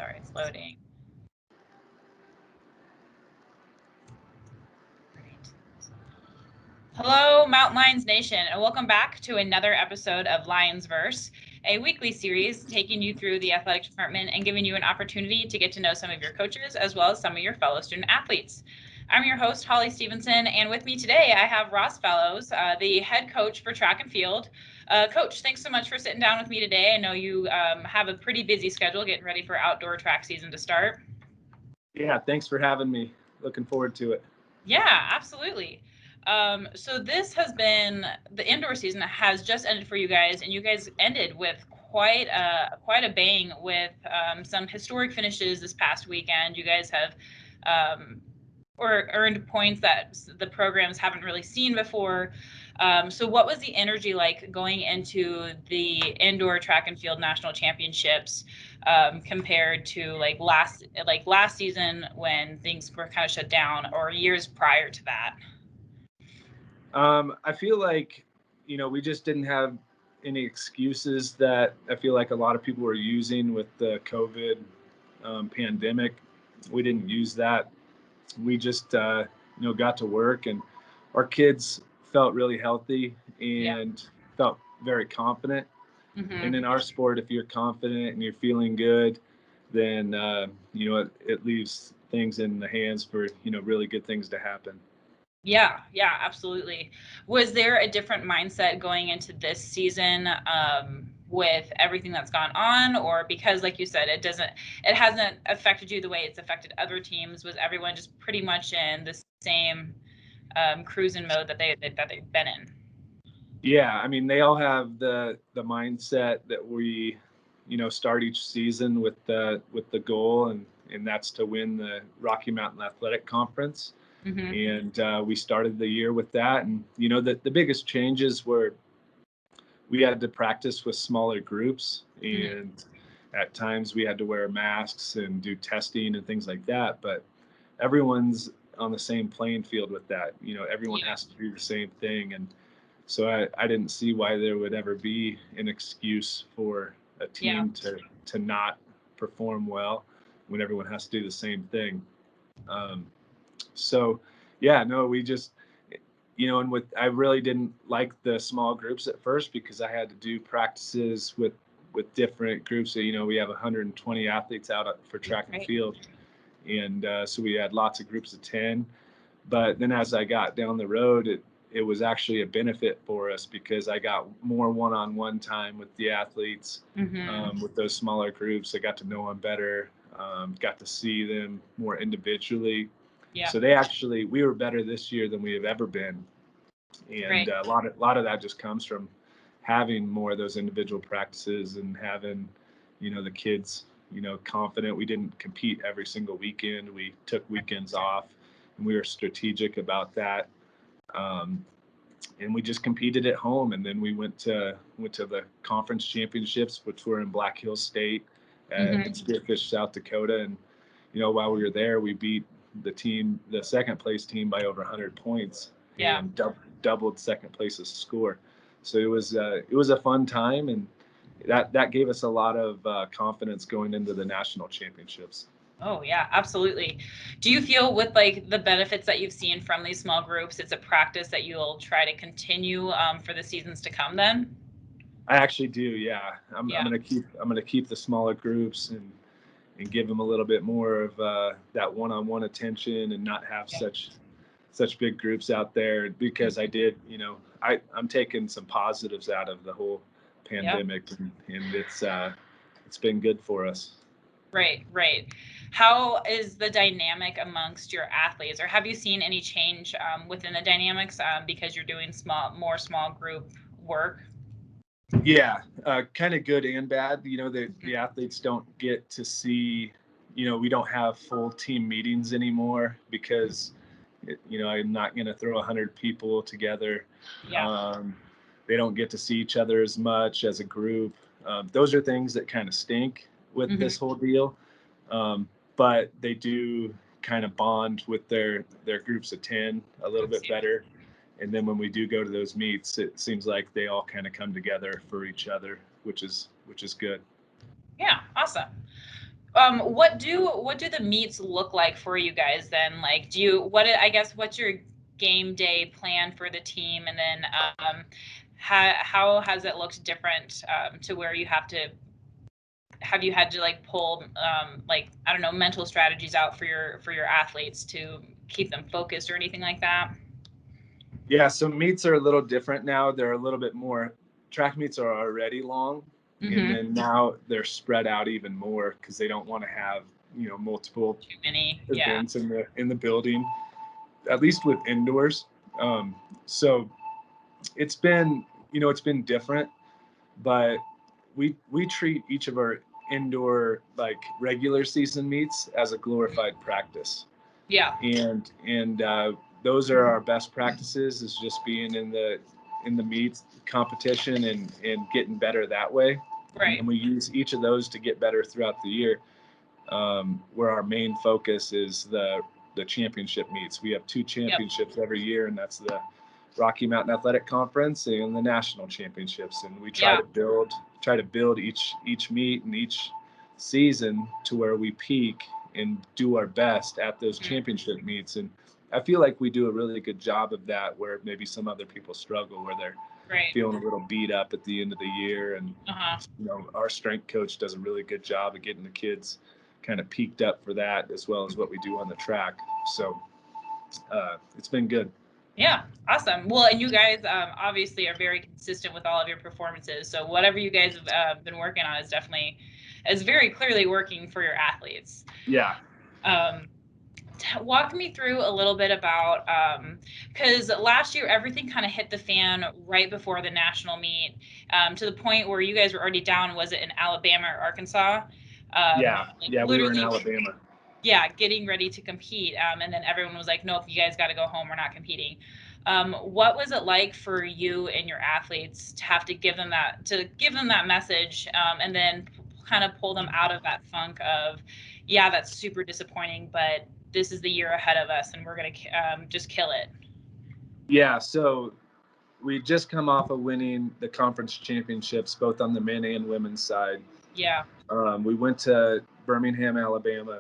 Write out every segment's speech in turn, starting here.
Sorry, it's loading. Great. Hello, Mountain Lions Nation, and welcome back to another episode of Lionsverse, a weekly series taking you through the athletic department and giving you an opportunity to get to know some of your coaches as well as some of your fellow student athletes. I'm your host, Holly Stevenson, and with me today I have Ross Fellows, the head coach for track and field. Coach, thanks so much for sitting down with me today. I know you have a pretty busy schedule getting ready for outdoor track season to start. Yeah, thanks for having me. Looking forward to it. Yeah, absolutely. So this has been, the indoor season has just ended for you guys, and you guys ended with quite a bang with some historic finishes this past weekend. You guys have or earned points that the programs haven't really seen before. So what was the energy like going into the indoor track and field national championships compared to last season when things were kind of shut down, or years prior to that? I feel like, we just didn't have any excuses that I feel like a lot of people were using with the COVID pandemic. We didn't use that. We just, got to work, and our kids felt really healthy Yeah. and felt very confident. And Mm-hmm. in our sport, if you're confident and you're feeling good, then, it leaves things in the hands for, really good things to happen. Yeah, absolutely. Was there a different mindset going into this season with everything that's gone on, or because, like you said, it hasn't affected you the way it's affected other teams? Was everyone just pretty much in the same cruising mode that they've been in? Yeah, I mean, they all have the mindset that we, start each season with the goal, and that's to win the Rocky Mountain Athletic Conference. Mm-hmm. And we started the year with that. And the biggest changes were we had to practice with smaller groups, Mm-hmm. and at times we had to wear masks and do testing and things like that. But everyone's on the same playing field with that. Everyone Yeah. has to do the same thing, and so I didn't see why there would ever be an excuse for a Yeah. team to not perform well when everyone has to do the same thing. Um, so yeah, no, we just, and I really didn't like the small groups at first because I had to do practices with different groups. So, we have 120 athletes out for track and Right. field, and so we had lots of groups of 10. But then as I got down the road, it was actually a benefit for us because I got more one-on-one time with the athletes, Mm-hmm. with those smaller groups. I got to know them better, got to see them more individually. Yeah. So we were better this year than we have ever been, and Right. a lot of that just comes from having more of those individual practices and having, the kids, confident. We didn't compete every single weekend. We took weekends off, and we were strategic about that. Um, and we just competed at home, and then we went to the conference championships, which were in Black Hills State Mm-hmm. in Spearfish, South Dakota. And while we were there, we beat the second place team, by over 100 points, Yeah. and doubled second place's score. So it was a fun time, and that gave us a lot of confidence going into the national championships. Oh yeah, absolutely. Do you feel with like the benefits that you've seen from these small groups, it's a practice that you'll try to continue for the seasons to come then? I actually do, yeah. I'm Yeah. gonna keep the smaller groups and give them a little bit more of that one-on-one attention, and not have Yeah. such big groups out there, because I Mhm. did, I'm taking some positives out of the whole Yeah. pandemic, and it's been good for us. Right. How is the dynamic amongst your athletes, or have you seen any change within the dynamics because you're doing more small group work? Yeah, kind of good and bad. The Mhm. athletes don't get to see, we don't have full team meetings anymore because, I'm not going to throw 100 people together. Yeah. Um, they don't get to see each other as much as a group. Those are things that kind of stink with Hmm. this whole deal. But they do kind of bond with their groups of 10 a little bit better. And then when we do go to those meets, it seems like they all kind of come together for each other, which is good. Yeah, awesome. What do the meets look like for you guys then? Like, I guess, what's your game day plan for the team? And then, how has it looked different, to where have you had to like pull, like, I don't know, mental strategies out for your athletes to keep them focused or anything like that? Yeah, so meets are a little different now. They're a little bit more. Track meets are already long, and Mm-hmm. then now they're spread out even more because they don't want to have multiple Too many, yeah. events in the building. At least with indoors. So it's been different, but we treat each of our indoor like regular season meets as a glorified practice, Yeah. and those are our best practices, is just being in the meets competition and getting better that way. And Right. then we use each of those to get better throughout the year, where our main focus is the championship meets. We have two Yep. championships every year, and that's the Rocky Mountain Athletic Conference and the national championships. And we Yeah. try to build each meet and each season to where we peak and do our best at those Mhm. championship meets. And I feel like we do a really good job of that, where maybe some other people struggle, where they're Right. feeling a little beat up at the end of the year. And Uh-huh. our strength coach does a really good job of getting the kids kind of peaked up for that, as well as what we do on the track. So it's been good. Yeah, awesome. Well, and you guys, obviously are very consistent with all of your performances. So whatever you guys have, been working on is very clearly working for your athletes. Yeah. Um, Walk me through a little bit about, because last year everything kind of hit the fan right before the national meet, to the point where you guys were already down. Was it in Alabama or Arkansas? Yeah. Like, Yeah. We were in literally, Alabama. yeah, getting ready to compete. And then everyone was like, nope, you guys got to go home. We're not competing. What was it like for you and your athletes to have to give them that message, and then kind of pull them out of that funk of, yeah, that's super disappointing, but this is the year ahead of us and we're going to, just kill it. Yeah. So we just come off of winning the conference championships, both on the men and women's side. Yeah. We went to Birmingham, Alabama.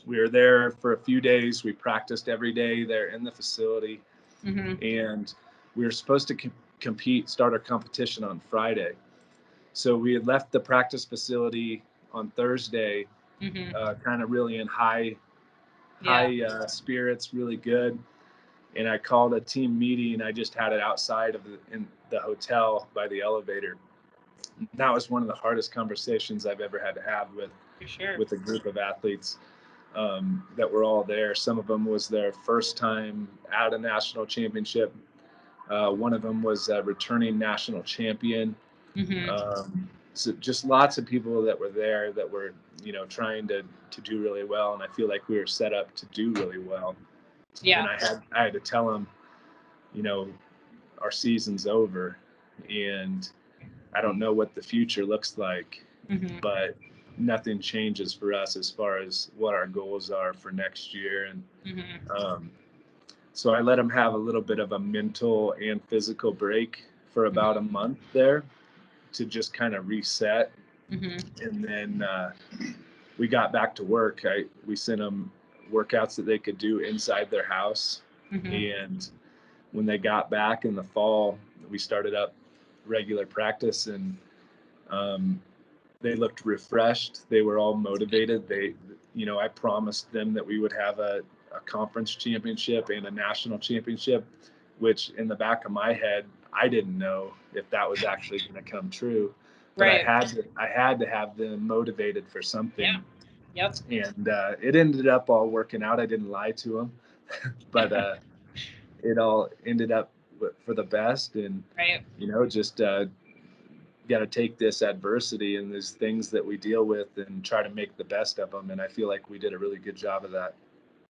We were there for a few days. We practiced every day there in the facility, Mm-hmm. and we were supposed to compete, start our competition on Friday. So we had left the practice facility on Thursday, Mm-hmm. kind of really in Yeah. spirits, really good. And I called a team meeting. I just had it outside of in the hotel by the elevator. And that was one of the hardest conversations I've ever had to have For sure. with a group of athletes, that were all there. Some of them was their first time at a national championship. One of them was a returning national champion. Mm-hmm. So just lots of people that were there that were, trying to do really well. And I feel like we were set up to do really well. And Yeah. I had to tell them, you know, our season's over, and I don't know what the future looks like, Mm-hmm. but nothing changes for us as far as what our goals are for next year. And Mm-hmm. um, so I let them have a little bit of a mental and physical break for about a Mm-hmm. month there to just kind of reset. Mm-hmm. And then we got back to work. We sent them workouts that they could do inside their house. Mm-hmm. And when they got back in the fall, we started up regular practice, and um, they looked refreshed. They were all motivated. I promised them that we would have a conference championship and a national championship, which in the back of my head, I didn't know if that was actually going to come true. But Right. I had to have them motivated for Yeah. something, Yep. and it ended up all working out. I didn't lie to them, but it all ended up for the best. And Right. just got to take this adversity and these things that we deal with and try to make the best of them. And I feel like we did a really good job of that.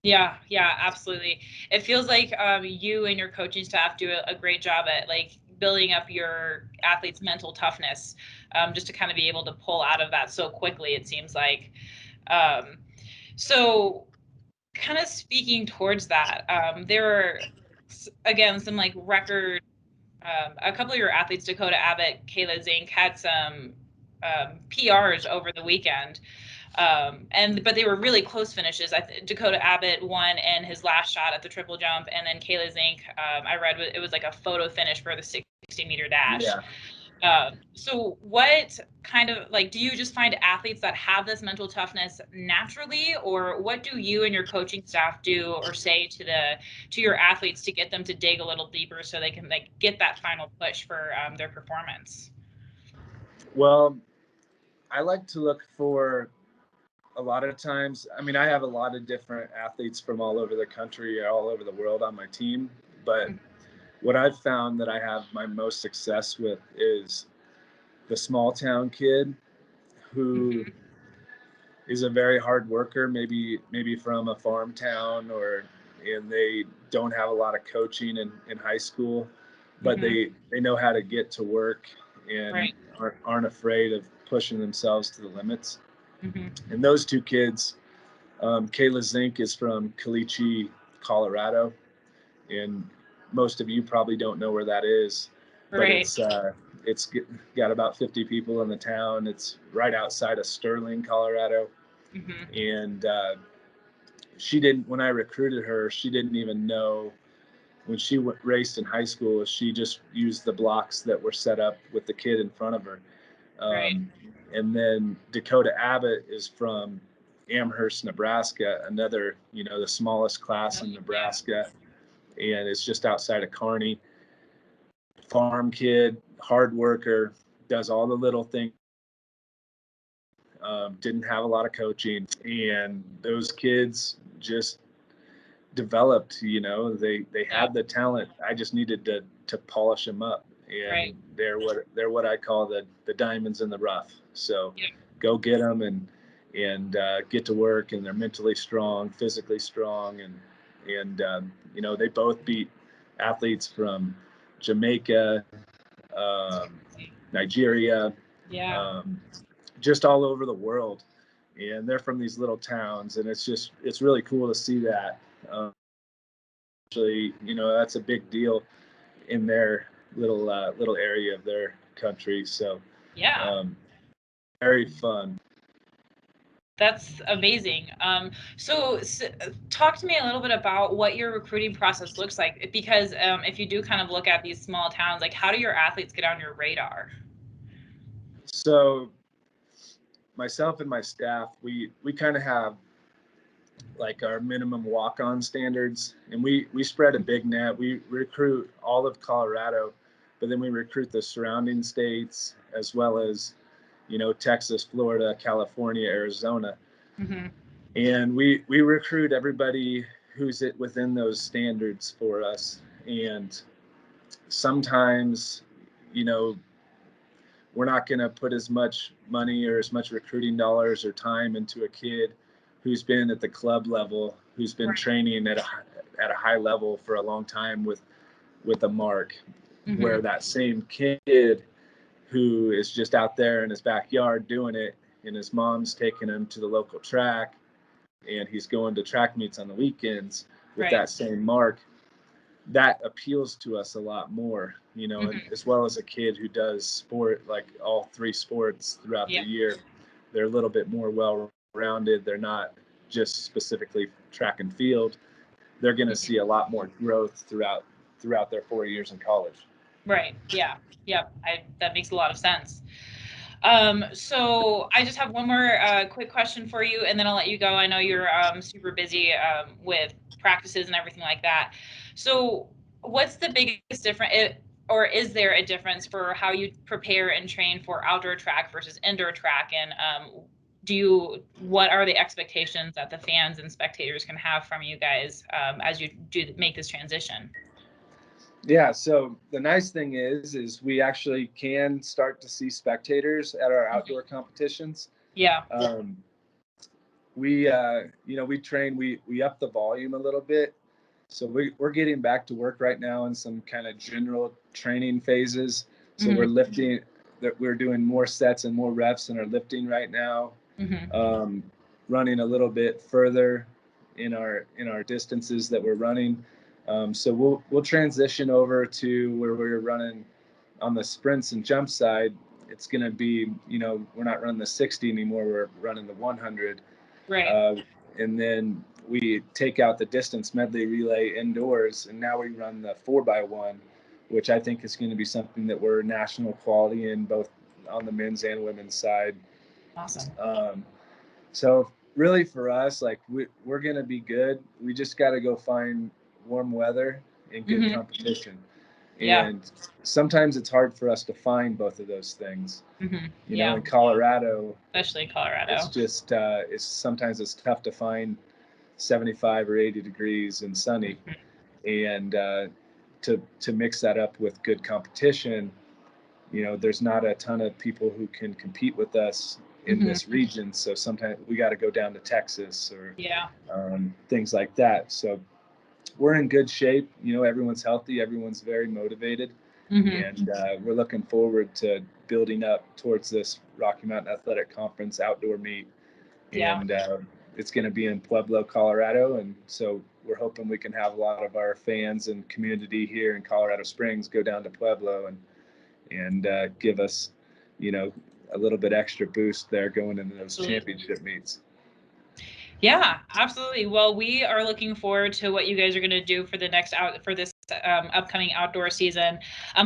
Yeah, yeah, absolutely. It feels like, you and your coaching staff do a great job at like building up your athletes' mental toughness, just to kind of be able to pull out of that so quickly, it seems like. Um, so, kind of speaking towards that, there are, again, some like record, a couple of your athletes, Dakota Abbott, Kayla Zink, had some, PRs over the weekend. But they were really close finishes. Dakota Abbott won in his last shot at the triple jump, and then Kayla Zink, I read it was like a photo finish for the 60-meter dash. Yeah. So what kind of, like, do you just find athletes that have this mental toughness naturally, or what do you and your coaching staff do or say to your athletes to get them to dig a little deeper so they can like get that final push for their performance? Well, I like to look for a lot of times. I mean, I have a lot of different athletes from all over the country, all over the world on my team. But what I've found that I have my most success with is the small town kid who is a very hard worker, maybe from a farm town, and they don't have a lot of coaching in high school, but they know how to get to work and Right. aren't afraid of pushing themselves to the limits. Mm-hmm. And those two kids, Kayla Zink is from Caliche, Colorado, and most of you probably don't know where that is, but Right. it's got about 50 people in the town. It's right outside of Sterling, Colorado. Mm-hmm. And she didn't, when I recruited her, she didn't even know when she raced in high school. She just used the blocks that were set up with the kid in front of her. Right. And then Dakota Abbott is from Amherst, Nebraska, another, the smallest class in Yeah. Nebraska, and it's just outside of Kearney. Farm kid, hard worker, does all the little things. Didn't have a lot of coaching, and those kids just developed. They Yeah. had the talent. I just needed to polish them up, and Right. they're what I call the diamonds in the rough. So Yeah. go get them and get to work, and they're mentally strong, physically strong, and they both beat athletes from Jamaica, Nigeria, Yeah. um, just all over the world. And they're from these little towns, and it's really cool to see that. Actually, that's a big deal in their little area of their country. So Yeah. um, very fun. That's amazing. So talk to me a little bit about what your recruiting process looks like, because if you do kind of look at these small towns, like how do your athletes get on your radar? So myself and my staff, we kind of have like our minimum walk-on standards, and we spread a big net. We recruit all of Colorado, but then we recruit the surrounding states as well as Texas, Florida, California, Arizona, Mm-hmm. and we recruit everybody who's within those standards for us. And sometimes you know we're not going to put as much money or as much recruiting dollars or time into a kid who's been at the club level, who's been Right. training at a high level for a long time with a mark, Mm-hmm. where that same kid who is just out there in his backyard doing it, and his mom's taking him to the local track, and he's going to track meets on the weekends with Right. that same mark, that appeals to us a lot more, and Mm-hmm. as well as a kid who does sport, like all three sports throughout Yeah. the year. They're a little bit more well rounded. They're not just specifically track and field. They're going to see a lot more growth throughout their 4 years in college. Right. Yeah. Yep. That makes a lot of sense. So I just have one more quick question for you, and then I'll let you go. I know you're super busy with practices and everything like that. So what's the biggest difference, or is there a difference for how you prepare and train for outdoor track versus indoor track? And what are the expectations that the fans and spectators can have from you guys as you do make this transition? Yeah, so the nice thing is we actually can start to see spectators at our outdoor competitions. Yeah. Um, we train, we up the volume a little bit. So we're getting back to work right now in some kind of general training phases. So Hmm. we're doing more sets and more reps in our lifting right now. Hmm. Um, Running a little bit further in our distances that we're running. So we'll transition over to where we're running on the sprints and jump side. it's going to be, we're not running the 60 anymore. We're running the 100. Right. Uh, and then we take out the distance medley relay indoors, and now we run the 4x1, which I think is going to be something that we're national quality in, both on the men's and women's side. Awesome. So really for us, like we're going to be good. We just got to go find warm weather and good Mm-hmm. competition. Yeah. And sometimes it's hard for us to find both of those things. Mm-hmm. In Yeah. Colorado, Especially it's Colorado. just it's tough to find 75 or 80 degrees and sunny, Mm-hmm. and to mix that up with good competition. There's not a ton of people who can compete with us in Mm-hmm. this region, so sometimes we got to go down to Texas or Yeah. things like that. So we're in good shape. Everyone's healthy, everyone's very motivated, Mm-hmm. and we're looking forward to building up towards this Rocky Mountain Athletic Conference outdoor meet. Yeah. And it's going to be in Pueblo, Colorado, and so we're hoping we can have a lot of our fans and community here in Colorado Springs go down to Pueblo and give us, you know, a little bit extra boost there going into those Absolutely. championship meets. Yeah, absolutely. Well, we are looking forward to what you guys are going to do for the for this upcoming outdoor season.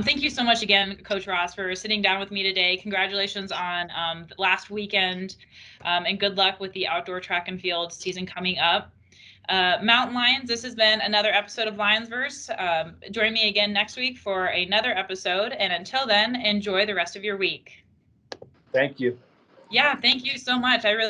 Thank you so much again, Coach Ross, for sitting down with me today. Congratulations on last weekend, and good luck with the outdoor track and field season coming up. Mountain Lions, this has been another episode of Lionsverse. Join me again next week for another episode. And until then, enjoy the rest of your week. Thank you. Yeah, thank you so much. I really